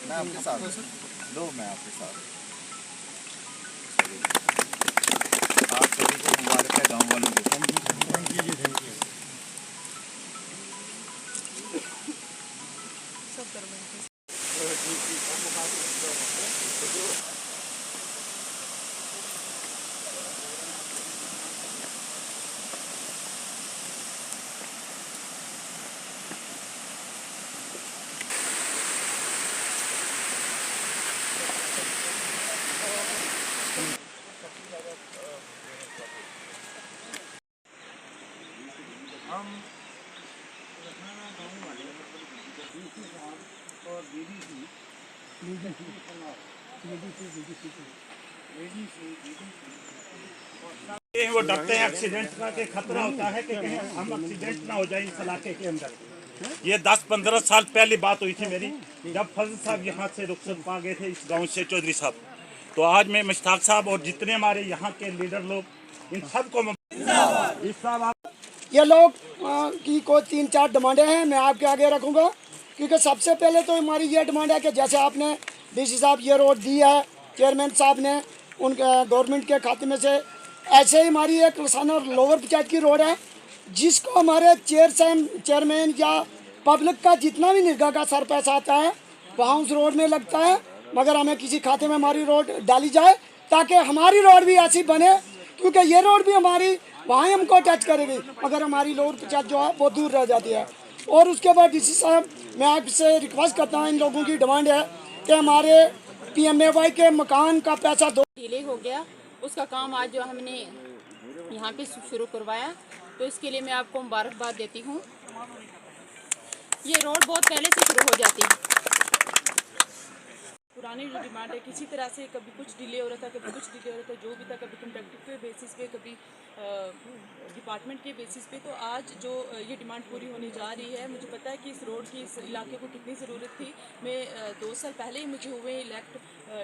मैं आपके साथ लो, मैं आपके साथ। आप सभी को मुबारक है, गाँव वालों को। Thank you. वो डरते हैं एक्सीडेंट का के खतरा होता है कि कहीं हम एक्सीडेंट ना हो जाए इस इलाके के अंदर। ये 10-15 साल पहले बात हुई थी मेरी, जब फजल साहब यहाँ से रुखसत पा गए थे इस गांव से, चौधरी साहब। तो आज मैं मुश्ताक साहब और जितने हमारे यहाँ के लीडर लोग, इन सबको ये लोग की कोई 3-4 डिमांडें हैं, मैं आपके आगे रखूँगा। क्योंकि सबसे पहले तो हमारी ये डिमांड है कि जैसे आपने डीसी साहब ये रोड दी है, चेयरमैन साहब ने उनके गवर्नमेंट के खाते में से, ऐसे ही हमारी एक लसाना लोअर पंचायत की रोड है जिसको हमारे चेयरमैन या पब्लिक का जितना भी निगाह का सर पैसा आता है वहाँ उस रोड में लगता है। मगर हमें किसी खाते में हमारी रोड डाली जाए ताकि हमारी रोड भी ऐसी बने, क्योंकि ये रोड भी हमारी वहाँ हमको टच करेगी मगर हमारी लोअर पंचायत जो है वो दूर रह जाती है। और उसके बाद डीसी साहब, मैं आपसे रिक्वेस्ट करता हूँ, इन लोगों की डिमांड है कि हमारे PMAY के मकान का पैसा डिले हो गया, उसका काम आज जो हमने यहाँ पे शुरू करवाया, तो इसके लिए मैं आपको मुबारकबाद देती हूँ। ये रोड बहुत पहले से शुरू हो जाती है। पुरानी जो डिमांड है, किसी तरह से कभी कुछ डिले हो रहा था, कभी कुछ डिले हो रहा था, जो भी था, कभी कॉन्ट्रैक्टर के बेसिस पे, कभी डिपार्टमेंट के बेसिस पे। तो आज जो ये डिमांड पूरी होने जा रही है, मुझे पता है कि इस रोड की, इस इलाके को कितनी ज़रूरत थी। मैं 2 साल पहले ही मुझे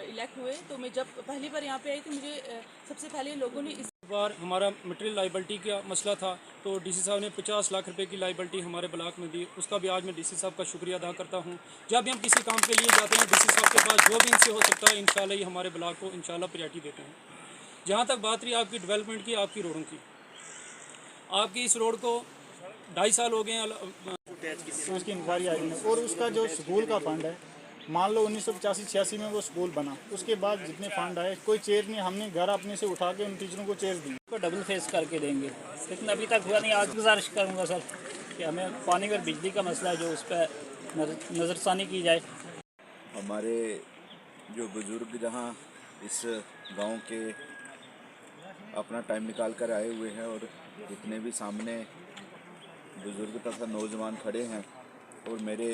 इलेक्ट हुए, तो मैं जब पहली बार यहाँ पे आई तो मुझे सबसे पहले लोगों ने इस बार हमारा मटेरियल लाइबिलिटी का मसला था, तो डीसी साहब ने 50 लाख रुपए की लाइबिलिटी हमारे ब्लॉक में दी। उसका भी आज मैं डीसी साहब का शुक्रिया अदा करता हूँ। जब भी हम किसी काम के लिए जाते हैं, डीसी साहब के पास जो भी इनसे हो सकता है, इंशाल्लाह ये हमारे ब्लॉक को इंशाल्लाह प्रायोरिटी देते हैं। जहाँ तक बात रही आपकी डेवलपमेंट की, आपकी रोडों की, आपकी इस रोड को 2.5 साल हो गए हैं उसकी इंक्वायरी आई है। और उसका जो स्कूल का फंड है, मान लो 1985-86 में वो स्कूल बना, उसके बाद जितने फंड आए कोई चेयर नहीं, हमने घर अपने से उठा के उन टीचरों को चेयर दी। को डबल फेस करके देंगे, लेकिन अभी तक हुआ नहीं। आज गुजारिश करूँगा सर कि हमें पानी और बिजली का मसला है जो उस पर नज़रसानी की जाए। हमारे जो बुज़ुर्ग जहाँ इस गांव के अपना टाइम निकाल कर आए हुए हैं, और जितने भी सामने बुज़ुर्ग तथा नौजवान खड़े हैं, और मेरे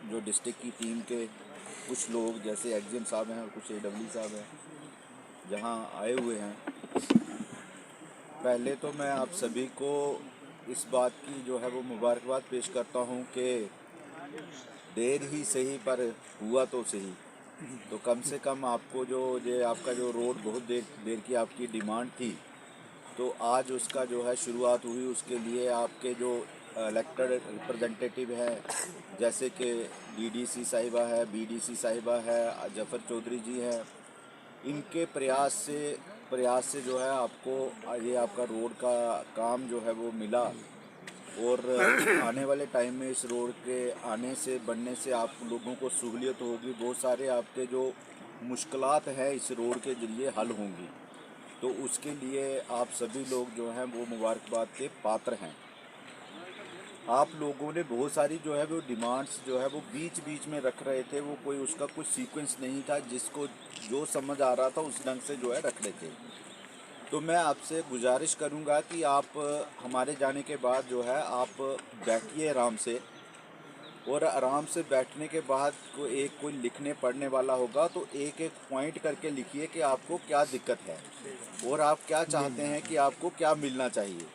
जो डिस्ट्रिक्ट की टीम के कुछ लोग जैसे एक्जिम साहब हैं और कुछ AW साहब हैं जहाँ आए हुए हैं, पहले तो मैं आप सभी को इस बात की जो है वो मुबारकबाद पेश करता हूँ कि देर ही सही पर हुआ तो सही। तो कम से कम आपको जो ये आपका जो रोड बहुत देर की आपकी डिमांड थी, तो आज उसका जो है शुरुआत हुई। उसके लिए आपके जो इलेक्टेड रिप्रेजेंटेटिव है, जैसे कि DDC साहिबा है, BDC साहिबा है, जफ़र चौधरी जी हैं, इनके प्रयास से जो है आपको ये आपका रोड का काम जो है वो मिला। और आने वाले टाइम में इस रोड के आने से, बनने से आप लोगों को सहूलियत होगी, बहुत सारे आपके जो मुश्किलात हैं इस रोड के ज़रिए हल होंगी। तो उसके लिए आप सभी लोग जो हैं वो मुबारकबाद के पात्र हैं। आप लोगों ने बहुत सारी जो है वो डिमांड्स जो है वो बीच में रख रहे थे, वो कोई उसका कुछ सीक्वेंस नहीं था, जिसको जो समझ आ रहा था उस ढंग से जो है रख रहे थे। तो मैं आपसे गुजारिश करूंगा कि आप हमारे जाने के बाद जो है आप बैठिए आराम से, और आराम से बैठने के बाद कोई लिखने पढ़ने वाला होगा तो एक पॉइंट करके लिखिए कि आपको क्या दिक्कत है और आप क्या चाहते हैं कि आपको क्या मिलना चाहिए।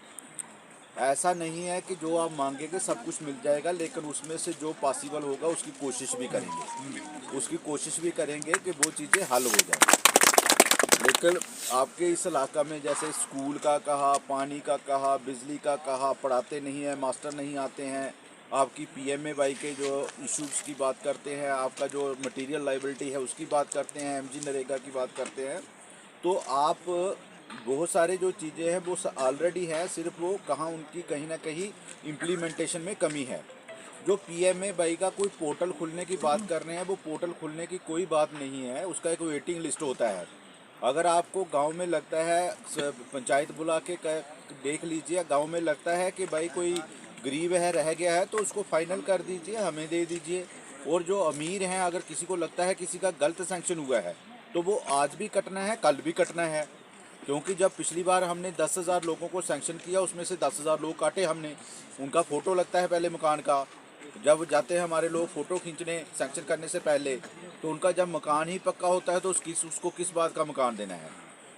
ऐसा नहीं है कि जो आप मांगेंगे सब कुछ मिल जाएगा, लेकिन उसमें से जो पॉसिबल होगा उसकी कोशिश भी करेंगे, उसकी कोशिश भी करेंगे कि वो चीज़ें हल हो जाए। लेकिन आपके इस इलाका में जैसे स्कूल का कहा, पानी का कहा, बिजली का कहा, पढ़ाते नहीं है, मास्टर नहीं आते हैं, आपकी PMAY के जो इश्यूज़ की बात करते हैं, आपका जो मटेरियल लाइबिलिटी है उसकी बात करते हैं, MG नरेगा की बात करते हैं, तो आप बहुत सारे जो चीज़ें हैं वो ऑलरेडी हैं, सिर्फ वो कहाँ उनकी कहीं ना कहीं इम्प्लीमेंटेशन में कमी है। जो PMAY का कोई पोर्टल खुलने की बात कर रहे हैं, वो पोर्टल खुलने की कोई बात नहीं है, उसका एक वेटिंग लिस्ट होता है। अगर आपको गांव में लगता है, पंचायत बुला के देख लीजिए, गांव में लगता है कि भाई कोई गरीब है, रह गया है, तो उसको फाइनल कर दीजिए, हमें दे दीजिए। और जो अमीर हैं, अगर किसी को लगता है किसी का गलत सैंक्शन हुआ है तो वो आज भी कटना है, कल भी कटना है। क्योंकि जब पिछली बार हमने 10,000 लोगों को सैंक्शन किया, उसमें से 10,000 लोग काटे हमने, उनका फ़ोटो लगता है पहले मकान का। जब जाते हैं हमारे लोग फ़ोटो खींचने सैंक्शन करने से पहले, तो उनका जब मकान ही पक्का होता है तो उसको किस बात का मकान देना है।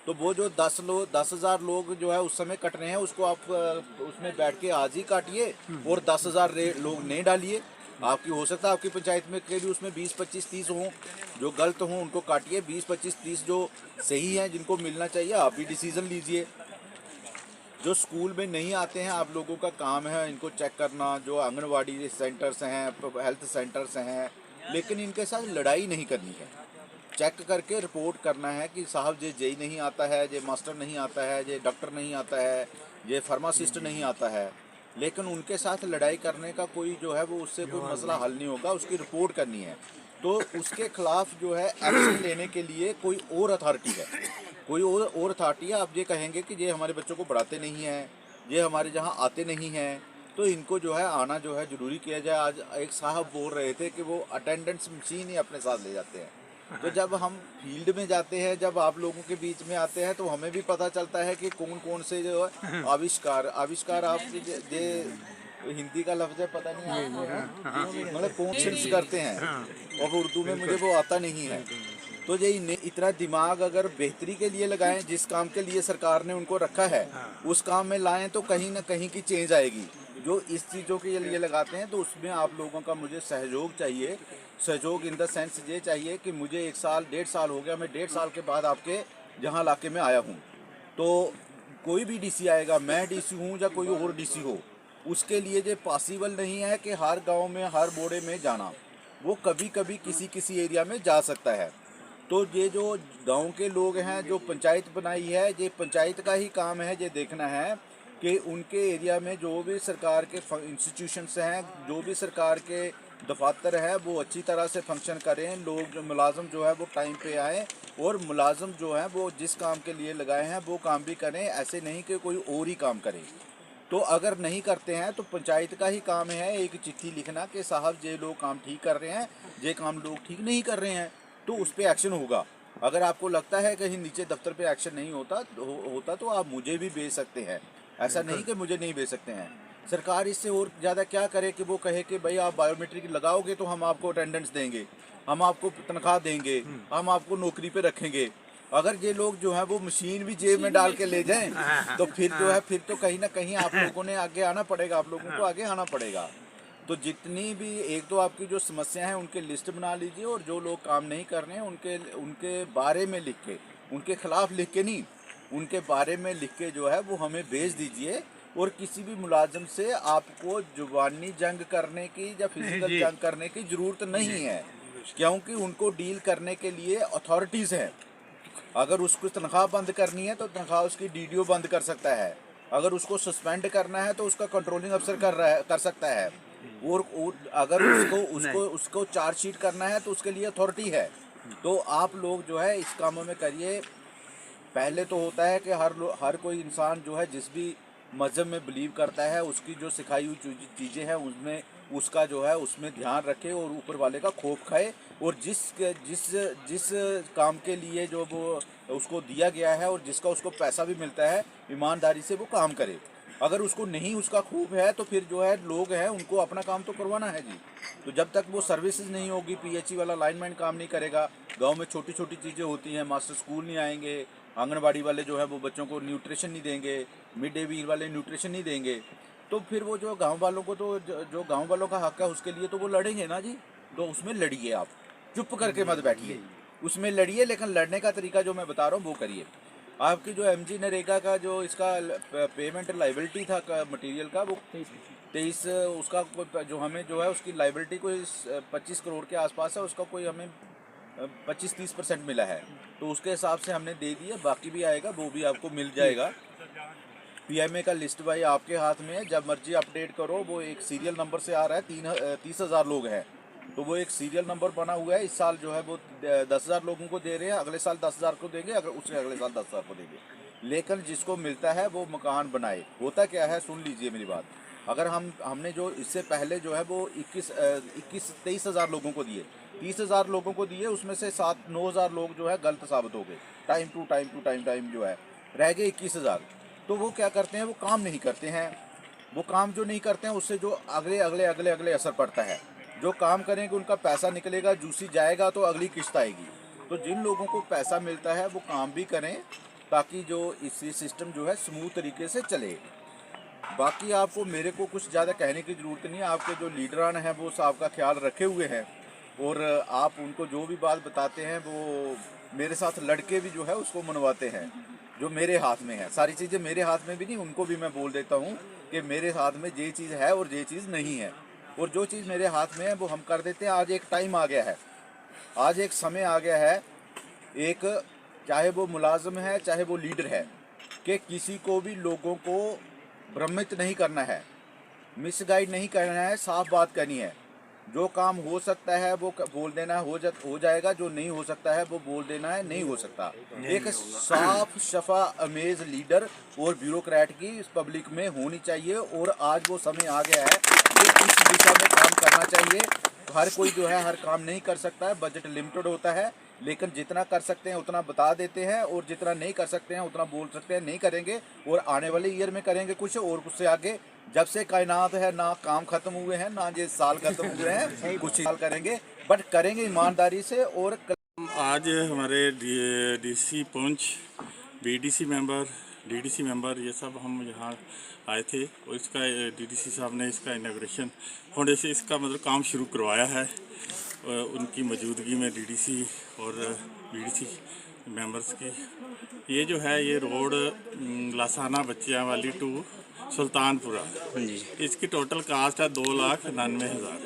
तो वो जो 10,000 लोग जो है उस समय कट रहे हैं, उसको आप उसमें बैठ के आज ही काटिए और 10,000 लोग नहीं डालिए। आपकी हो सकता है आपकी पंचायत में के भी उसमें 20, 25, 30 हों जो गलत हों, उनको काटिए। 20, 25, 30 जो सही हैं, जिनको मिलना चाहिए, आप भी डिसीज़न लीजिए। जो स्कूल में नहीं आते हैं, आप लोगों का काम है इनको चेक करना। जो आंगनवाड़ी सेंटर्स हैं, हेल्थ सेंटर्स हैं, लेकिन इनके साथ लड़ाई नहीं करनी है। चेक करके रिपोर्ट करना है कि साहब ये जेई नहीं आता है, ये मास्टर नहीं आता है, ये डॉक्टर नहीं आता है, ये फार्मासिस्ट नहीं आता है। लेकिन उनके साथ लड़ाई करने का कोई जो है वो उससे कोई मसला हल नहीं होगा, उसकी रिपोर्ट करनी है। तो उसके खिलाफ जो है एक्शन लेने के लिए कोई और अथॉरिटी है, कोई और अथॉरिटी है। आप ये कहेंगे कि ये हमारे बच्चों को पढ़ाते नहीं हैं, ये हमारे जहाँ आते नहीं हैं, तो इनको जो है आना जो है ज़रूरी किया जाए। आज एक साहब बोल रहे थे कि वो अटेंडेंस मशीन ही अपने साथ ले जाते हैं। तो जब हम फील्ड में जाते हैं, जब आप लोगों के बीच में आते हैं, तो हमें भी पता चलता है कि कौन कौन से जो है आविष्कार आप जे हिंदी का लफ्ज़ है पता नहीं आपको, मतलब कौन करते हैं, और उर्दू में मुझे वो आता नहीं है। तो ये इतना दिमाग अगर बेहतरी के लिए लगाएं, जिस काम के लिए सरकार ने उनको रखा है उस काम में लाएं, तो कहीं ना कहीं की चेंज आएगी। जो इस चीज़ों के लिए लगाते हैं, तो उसमें आप लोगों का मुझे सहयोग चाहिए। सहयोग इन द सेंस ये चाहिए कि मुझे 1 साल 1.5 साल हो गया, मैं 1.5 साल के बाद आपके जहाँ इलाके में आया हूँ, तो कोई भी DC आएगा, मैं DC हूँ या कोई और DC हो, उसके लिए ये पॉसिबल नहीं है कि हर गांव में हर बोड़े में जाना। वो कभी कभी किसी एरिया में जा सकता है। तो ये जो गांव के लोग हैं, जो पंचायत बनाई है, ये पंचायत का ही काम है ये देखना है कि उनके एरिया में जो भी सरकार के इंस्टीट्यूशंस हैं, जो भी सरकार के दफातर है, वो अच्छी तरह से फंक्शन करें। लोग जो मुलाजम जो है वो टाइम पे आए, और मुलाजम जो है वो जिस काम के लिए लगाए हैं वो काम भी करें। ऐसे नहीं कि कोई और ही काम करे। तो अगर नहीं करते हैं तो पंचायत का ही काम है एक चिट्ठी लिखना कि साहब ये लोग काम ठीक कर रहे हैं, ये काम लोग ठीक नहीं कर रहे हैं, तो उस पर एक्शन होगा। अगर आपको लगता है कहीं नीचे दफ्तर पे एक्शन नहीं होता तो आप मुझे भी भेज सकते हैं। ऐसा नहीं कि मुझे नहीं भेज सकते हैं। सरकार इससे और ज़्यादा क्या करे कि वो कहे कि भाई आप बायोमेट्रिक लगाओगे तो हम आपको अटेंडेंस देंगे, हम आपको तनख्वाह देंगे, हम आपको नौकरी पे रखेंगे। अगर ये लोग जो है वो मशीन भी जेब में डाल के ले जाएं, तो फिर जो है फिर तो कहीं ना कहीं आप लोगों ने आगे आना पड़ेगा, आप लोगों को आगे आना पड़ेगा। तो जितनी भी एक तो आपकी जो समस्या है उनके लिस्ट बना लीजिए, और जो लोग काम नहीं कर रहे हैं उनके बारे में लिख के, उनके खिलाफ लिख के नहीं, उनके बारे में लिख के जो है वो हमें भेज दीजिए। और किसी भी मुलाजिम से आपको जुबानी जंग करने की या फिजिकल जंग करने की ज़रूरत नहीं है, क्योंकि उनको डील करने के लिए अथॉरिटीज़ हैं। अगर उसको तनख्वाह बंद करनी है तो तनख्वाह उसकी DDO बंद कर सकता है। अगर उसको सस्पेंड करना है तो उसका कंट्रोलिंग अफसर कर सकता है। और अगर उसको चार्जशीट करना है तो उसके लिए अथॉरिटी है। तो आप लोग जो है इस कामों में करिए। पहले तो होता है कि हर कोई इंसान जो है जिस भी मज़हब में बिलीव करता है, उसकी जो सिखाई हुई चीज़ें हैं उसमें उसका जो है उसमें ध्यान रखे और ऊपर वाले का खौफ खाए, और जिस काम के लिए जो वो उसको दिया गया है और जिसका उसको पैसा भी मिलता है, ईमानदारी से वो काम करे। अगर उसको नहीं उसका खौफ है तो फिर जो है लोग हैं उनको अपना काम तो करवाना है जी। तो जब तक वो सर्विसेज नहीं होगी, PHE वाला लाइनमैन काम नहीं करेगा, गांव में छोटी छोटी चीज़ें होती हैं, मास्टर स्कूल नहीं आएंगे, आंगनबाड़ी वाले जो है वो बच्चों को न्यूट्रिशन नहीं देंगे, मिड डे मील वाले न्यूट्रिशन नहीं देंगे, तो फिर वो जो गांव वालों को तो जो गांव वालों का हक है उसके लिए तो वो लड़ेंगे ना जी। तो उसमें लड़िए, आप चुप करके मत बैठिए, उसमें लड़िए, लेकिन लड़ने का तरीका जो मैं बता रहा हूँ वो करिए। आपकी जो MG नरेगा का जो इसका पेमेंट लाइबिलिटी था मटेरियल का, वो 23 उसका जो हमें जो है उसकी लाइबिलिटी कोई 25 करोड़ के आसपास है, उसका कोई हमें 25-30% मिला है, तो उसके हिसाब से हमने दे दिया। बाकी भी आएगा, वो भी आपको मिल जाएगा। PMA का लिस्ट भाई आपके हाथ में है, जब मर्जी अपडेट करो। वो एक सीरियल नंबर से आ रहा है, 30,000 लोग हैं, तो वो एक सीरियल नंबर बना हुआ है। इस साल जो है वो 10,000 लोगों को दे रहे हैं, अगले साल 10,000 को देंगे, अगर उससे अगले साल 10,000 को देंगे। लेकिन जिसको मिलता है वो मकान बनाए। होता क्या है, सुन लीजिए मेरी बात, अगर हमने जो इससे पहले जो है वो 23,000 लोगों को दिए, 30,000 लोगों को दिए, उसमें से 9,000 लोग जो है गलत साबित हो गए। टाइम जो है रह गए 21,000। तो वो क्या करते हैं, वो काम नहीं करते हैं। वो काम जो नहीं करते हैं उससे जो अगले असर पड़ता है। जो काम करेंगे उनका पैसा निकलेगा, जूसी जाएगा तो अगली किस्त आएगी। तो जिन लोगों को पैसा मिलता है वो काम भी करें, ताकि जो इसी सिस्टम जो है स्मूथ तरीके से चले। बाकी आपको मेरे को कुछ ज़्यादा कहने की ज़रूरत नहीं है। आपके जो लीडरान हैं वो आपका ख्याल रखे हुए हैं, और आप उनको जो भी बात बताते हैं वो मेरे साथ लड़के भी जो है उसको मनवाते हैं, जो मेरे हाथ में है। सारी चीज़ें मेरे हाथ में भी नहीं, उनको भी मैं बोल देता हूँ कि मेरे हाथ में ये चीज़ है और ये चीज़ नहीं है, और जो चीज़ मेरे हाथ में है वो हम कर देते हैं। आज एक टाइम आ गया है, आज एक समय आ गया है, एक चाहे वो मुलाजिम है चाहे वो लीडर है, कि किसी को भी लोगों को भ्रमित नहीं करना है, मिसगाइड नहीं करना है, साफ बात करनी है। जो काम हो सकता है वो बोल देना है, हो जाएगा। जो नहीं हो सकता है वो बोल देना है, नहीं हो सकता। एक साफ शफा अमेज लीडर और ब्यूरोक्रेट की इस पब्लिक में होनी चाहिए, और आज वो समय आ गया है कि इस दिशा में काम करना चाहिए। हर कोई जो है हर काम नहीं कर सकता है, बजट लिमिटेड होता है, लेकिन जितना कर सकते हैं उतना बता देते हैं, और जितना नहीं कर सकते हैं उतना बोल सकते हैं नहीं करेंगे, और आने वाले ईयर में करेंगे कुछ, और उससे आगे। जब से कायनात है ना काम खत्म हुए हैं, ना ये साल खत्म हुए हैं, कुछ साल करेंगे, बट करेंगे ईमानदारी से। और आज हमारे DC Poonch, BDC member, DDC member, ये सब हम यहाँ आए थे, और इसका DDC साहब ने इसका इनाग्रेशन होने से इसका मतलब काम शुरू करवाया है। उनकी मौजूदगी में DDC और BDC मेंबर्स की ये जो है ये रोड लासाना बच्चियाँ वाली टू सुल्तानपुरा, इसकी टोटल कास्ट है 2,99,000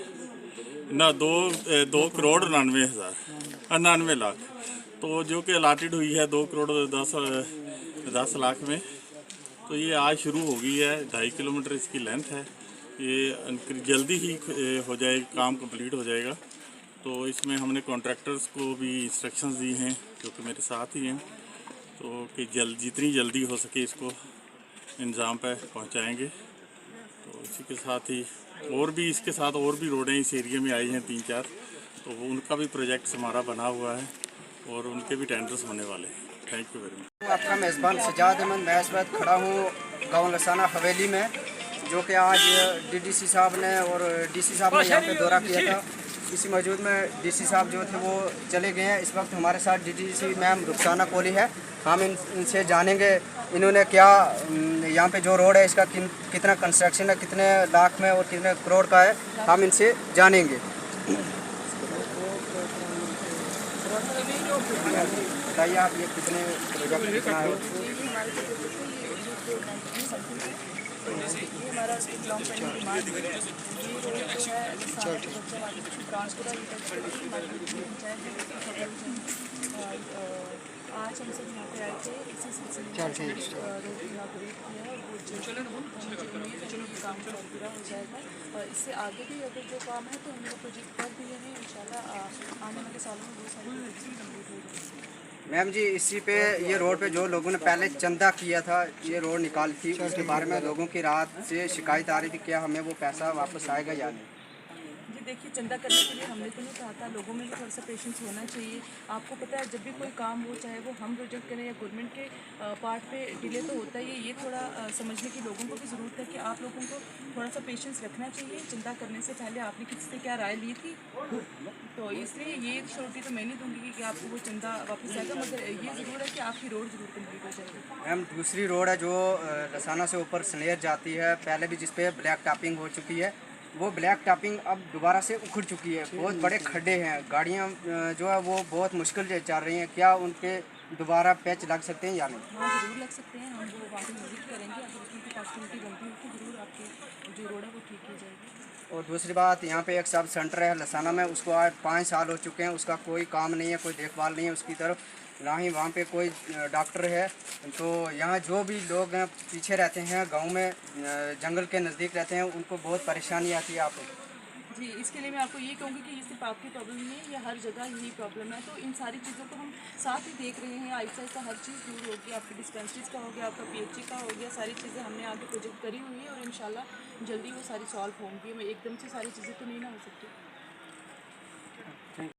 ना 2,99,000 लाख, तो जो कि अलाटेड हुई है 2,10 लाख में। तो ये आज शुरू हो गई है, 2.5 किलोमीटर इसकी लेंथ है। ये जल्दी ही हो जाएगा, काम कंप्लीट हो जाएगा। तो इसमें हमने कॉन्ट्रैक्टर्स को भी इंस्ट्रक्शंस दी हैं, जो कि मेरे साथ ही हैं, तो कि जितनी जल्दी हो सके इसको इंजाम पे पहुंचाएंगे। तो इसी के साथ ही और भी इसके साथ और भी रोडें इस एरिया में आई हैं 3-4, तो वो उनका भी प्रोजेक्ट हमारा बना हुआ है, और उनके भी टेंडर्स होने वाले हैं। Thank you very much. आपका मेज़बान सजाद अहमद, मैं इस वक्त खड़ा हूँ गाँव लसाना हवेली में, जो कि आज DDC साहब ने और DC साहब ने यहाँ पे दौरा किया था। इसी मौजूद में DC साहब जो थे वो चले गए हैं। इस वक्त हमारे साथ DDC मैम रुखसाना कोहली है। हम इनसे जानेंगे इन्होंने क्या यहाँ पे जो रोड है इसका कितना कंस्ट्रक्शन है, कितने लाख में और कितने करोड़ का है, हम इनसे जानेंगे। बताइए आप ये कितने प्रोजेक्ट कितना है? हमारा लॉन्ग पेंडिंग डिमांड है। ये रोड जो है ट्रांसपोर्ट आज हम सब यहाँ पे आए थे, इसी सिलसिले में रोड इनागुरेट किया है। वो जो मुझे उम्मीद है कि काम पूरा हो जाएगा, और इससे आगे भी अगर जो काम है तो हम लोग प्रोजेक्ट कर दिए हैं। इंशाल्लाह आने वाले सालों में बहुत सारी प्रोजेक्ट कंप्लीट होगी। मैम जी, इसी पे ये रोड पे जो लोगों ने पहले चंदा किया था, ये रोड निकाली थी, उसके बारे में लोगों की रात से शिकायत आ रही थी, क्या हमें वो पैसा वापस आएगा या नहीं? जी देखिए, चंदा करने के लिए हमने तो नहीं कहा था, लोगों में भी थोड़ा सा पेशेंस होना चाहिए। आपको पता है जब भी कोई काम हो, चाहे वो हम प्रोजेक्ट करें या गवर्नमेंट के पार्ट पे डिले तो होता ही है। ये थोड़ा समझने की लोगों को भी ज़रूरत है कि आप लोगों को थोड़ा सा पेशेंस रखना चाहिए। चंदा करने से पहले आपने किसी से क्या राय ली थी? तो इसलिए ये श्योरिटी तो मैं नहीं दूंगी कि आपको वो चंदा वापस आएगा, मगर ये ज़रूर है कि आपकी रोड ज़रूर कंप्लीट हो जाएगी। मैम दूसरी रोड है जो लसाना से ऊपर सनेर जाती है, पहले भी जिस पे ब्लैक टॉपिंग हो चुकी है, वो ब्लैक टॉपिंग अब दोबारा से उखड़ चुकी है। बहुत बड़े खड्डे हैं, गाड़ियाँ जो है वो बहुत मुश्किल से चल रही हैं। क्या उनके दोबारा पैच लग सकते हैं या नहीं? हाँ ज़रूर लग सकते हैं, हम वो वहाँ पर विजिट करेंगे, अगर उसमें कोई पॉसिबिलिटी बनती है तो ज़रूर आपकी जो रोड है वो ठीक की जाएगी। और दूसरी बात, यहाँ पे एक सब सेंटर है लसाना में, उसको आज 5 साल हो चुके हैं, उसका कोई काम नहीं है, कोई देखभाल नहीं है उसकी तरफ, ना ही वहाँ पे कोई डॉक्टर है। तो यहाँ जो भी लोग हैं पीछे रहते हैं, गांव में जंगल के नज़दीक रहते हैं, उनको बहुत परेशानी आती है। आप जी, इसके लिए मैं आपको ये कहूँगी कि ये सिर्फ आपकी प्रॉब्लम नहीं है, ये हर जगह यही प्रॉब्लम है। तो इन सारी चीज़ों को हम साथ ही देख रहे हैं, आहिस्ता आहिस्ता हर चीज़ दूर होगी। आपकी डिस्पेंसरीज का हो गया, आपका PHC का हो गया, सारी चीज़ें हमने आगे प्रोजेक्ट करी हुई है और इंशाल्लाह जल्दी वो सारी सॉल्व होंगी। मैं एकदम से सारी चीज़ें तो नहीं ना हो सकती।